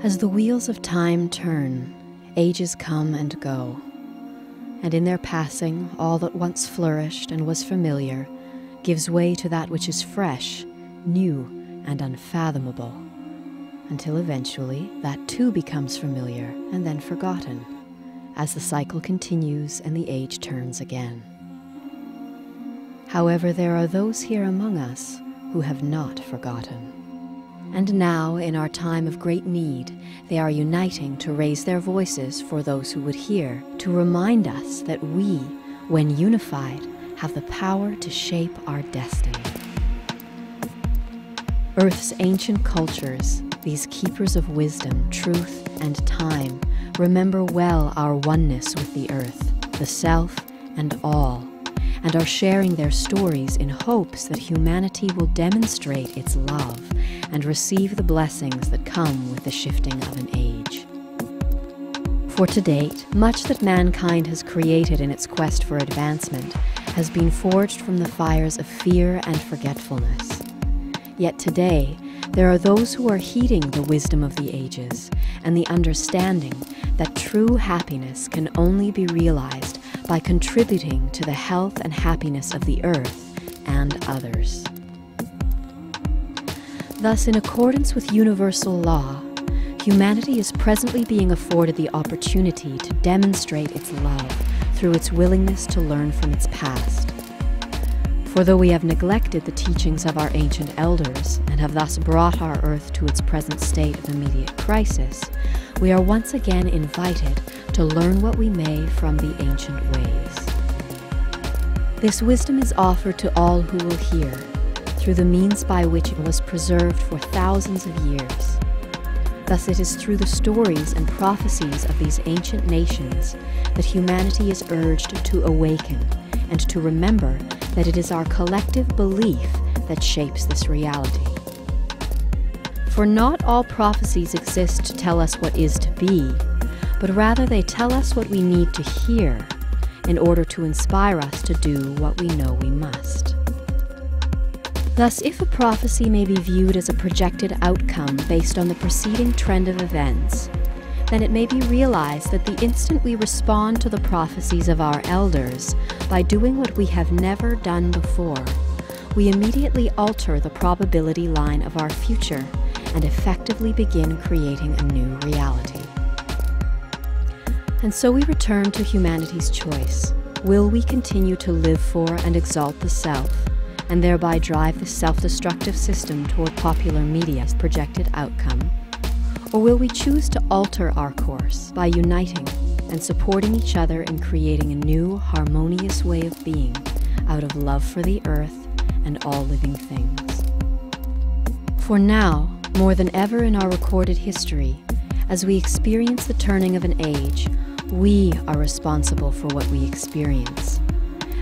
As the wheels of time turn, ages come and go, and in their passing all that once flourished and was familiar gives way to that which is fresh, new, and unfathomable, until eventually that too becomes familiar and then forgotten, as the cycle continues and the age turns again. However, there are those here among us who have not forgotten. And now, in our time of great need, they are uniting to raise their voices for those who would hear, to remind us that we, when unified, have the power to shape our destiny. Earth's ancient cultures, these keepers of wisdom, truth, and time, remember well our oneness with the earth, the self, and all, and are sharing their stories in hopes that humanity will demonstrate its love and receive the blessings that come with the shifting of an age. For to date, much that mankind has created in its quest for advancement has been forged from the fires of fear and forgetfulness. Yet today, there are those who are heeding the wisdom of the ages and the understanding that true happiness can only be realized by contributing to the health and happiness of the earth and others. Thus, in accordance with universal law, humanity is presently being afforded the opportunity to demonstrate its love through its willingness to learn from its past. For though we have neglected the teachings of our ancient elders and have thus brought our earth to its present state of immediate crisis, we are once again invited to learn what we may from the ancient ways. This wisdom is offered to all who will hear, through the means by which it was preserved for thousands of years. Thus it is through the stories and prophecies of these ancient nations that humanity is urged to awaken and to remember that it is our collective belief that shapes this reality. For not all prophecies exist to tell us what is to be, but rather they tell us what we need to hear in order to inspire us to do what we know we must. Thus, if a prophecy may be viewed as a projected outcome based on the preceding trend of events, then it may be realized that the instant we respond to the prophecies of our elders by doing what we have never done before, we immediately alter the probability line of our future and effectively begin creating a new reality. And so we return to humanity's choice. Will we continue to live for and exalt the self, and thereby drive the self-destructive system toward popular media's projected outcome? Or will we choose to alter our course by uniting and supporting each other in creating a new, harmonious way of being out of love for the earth and all living things? For now, more than ever in our recorded history, as we experience the turning of an age, we are responsible for what we experience.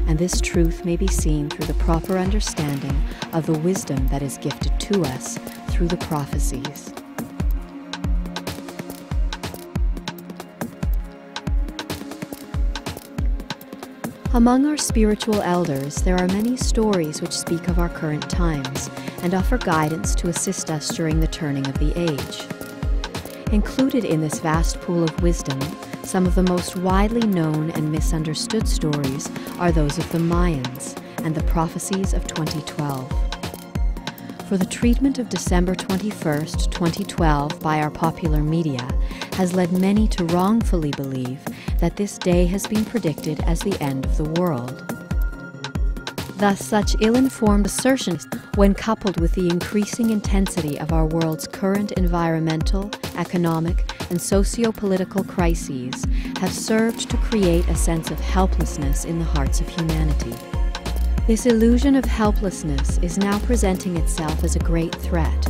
And this truth may be seen through the proper understanding of the wisdom that is gifted to us through the prophecies. Among our spiritual elders, there are many stories which speak of our current times and offer guidance to assist us during the turning of the age. Included in this vast pool of wisdom, some of the most widely known and misunderstood stories are those of the Mayans and the prophecies of 2012. For the treatment of December 21st, 2012 by our popular media has led many to wrongfully believe that this day has been predicted as the end of the world. Thus, such ill-informed assertions, when coupled with the increasing intensity of our world's current environmental, economic, and socio-political crises, have served to create a sense of helplessness in the hearts of humanity. This illusion of helplessness is now presenting itself as a great threat,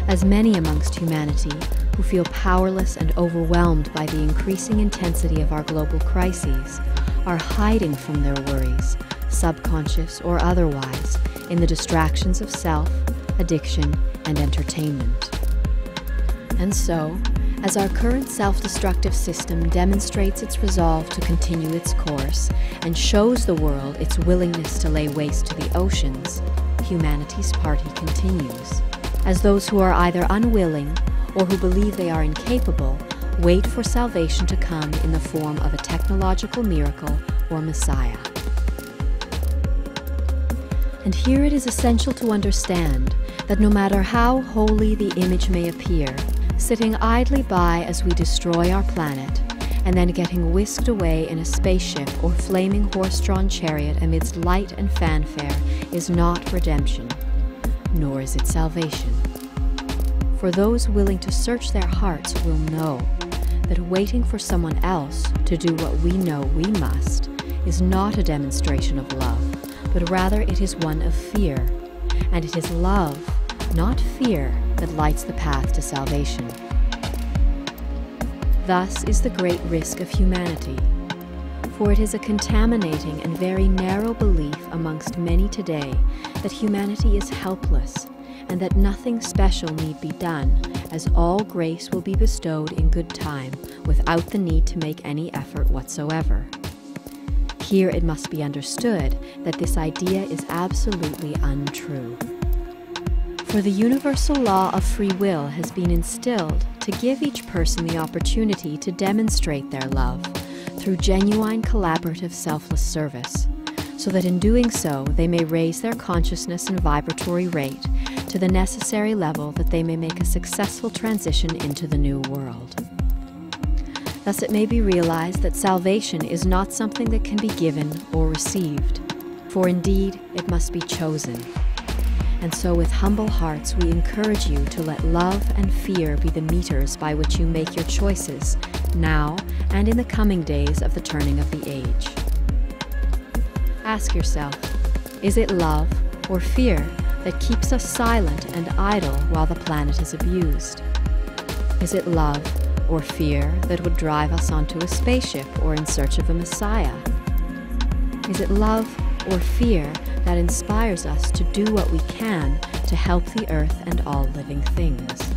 as many amongst humanity who feel powerless and overwhelmed by the increasing intensity of our global crises are hiding from their worries, subconscious or otherwise, in the distractions of self, addiction, and entertainment. And so, as our current self-destructive system demonstrates its resolve to continue its course and shows the world its willingness to lay waste to the oceans, humanity's party continues, as those who are either unwilling or who believe they are incapable, wait for salvation to come in the form of a technological miracle or Messiah. And here it is essential to understand that no matter how holy the image may appear, sitting idly by as we destroy our planet, and then getting whisked away in a spaceship or flaming horse-drawn chariot amidst light and fanfare is not redemption, nor is it salvation. For those willing to search their hearts will know that waiting for someone else to do what we know we must is not a demonstration of love, but rather it is one of fear, and it is love, not fear, that lights the path to salvation. Thus is the great risk of humanity, for it is a contaminating and very narrow belief amongst many today that humanity is helpless and that nothing special need be done, as all grace will be bestowed in good time without the need to make any effort whatsoever. Here it must be understood that this idea is absolutely untrue. For the universal law of free will has been instilled to give each person the opportunity to demonstrate their love through genuine collaborative selfless service, so that in doing so they may raise their consciousness and vibratory rate to the necessary level that they may make a successful transition into the new world. Thus it may be realized that salvation is not something that can be given or received, for indeed it must be chosen. And so with humble hearts we encourage you to let love and fear be the meters by which you make your choices, now and in the coming days of the turning of the age. Ask yourself, is it love or fear that keeps us silent and idle while the planet is abused? Is it love or fear that would drive us onto a spaceship or in search of a Messiah? Is it love or fear that inspires us to do what we can to help the earth and all living things?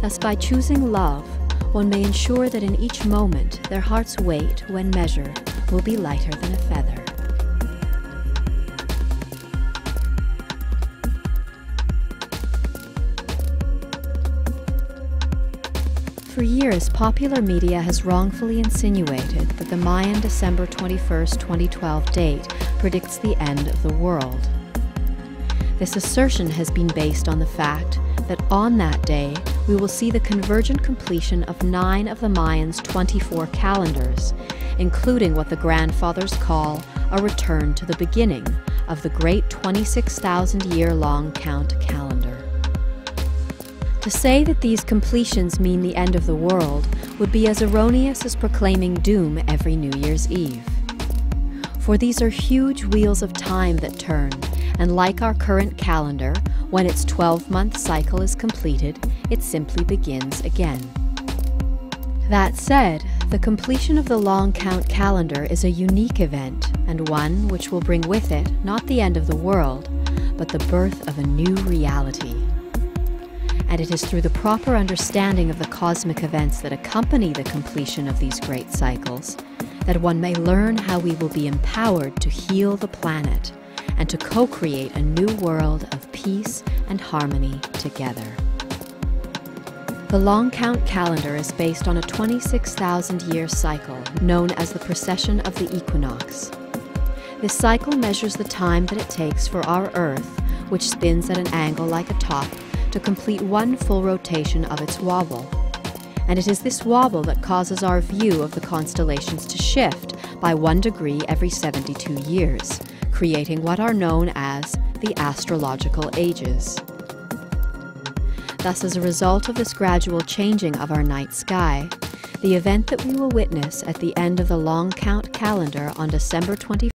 Thus, by choosing love, one may ensure that in each moment their heart's weight, when measured, will be lighter than a feather. For years, popular media has wrongfully insinuated that the Mayan December 21, 2012 date predicts the end of the world. This assertion has been based on the fact that on that day we will see the convergent completion of 9 of the Mayans' 24 calendars, including what the grandfathers call a return to the beginning of the great 26,000-year-long count calendar. To say that these completions mean the end of the world would be as erroneous as proclaiming doom every New Year's Eve. For these are huge wheels of time that turn, and like our current calendar, when its 12-month cycle is completed, it simply begins again. That said, the completion of the long count calendar is a unique event, and one which will bring with it not the end of the world, but the birth of a new reality. And it is through the proper understanding of the cosmic events that accompany the completion of these great cycles that one may learn how we will be empowered to heal the planet and to co-create a new world of peace and harmony together. The long count calendar is based on a 26,000-year cycle known as the precession of the equinox. This cycle measures the time that it takes for our Earth, which spins at an angle like a top, to complete one full rotation of its wobble. And it is this wobble that causes our view of the constellations to shift by 1 degree every 72 years, creating what are known as the astrological ages. Thus, as a result of this gradual changing of our night sky, the event that we will witness at the end of the long count calendar on December 21st,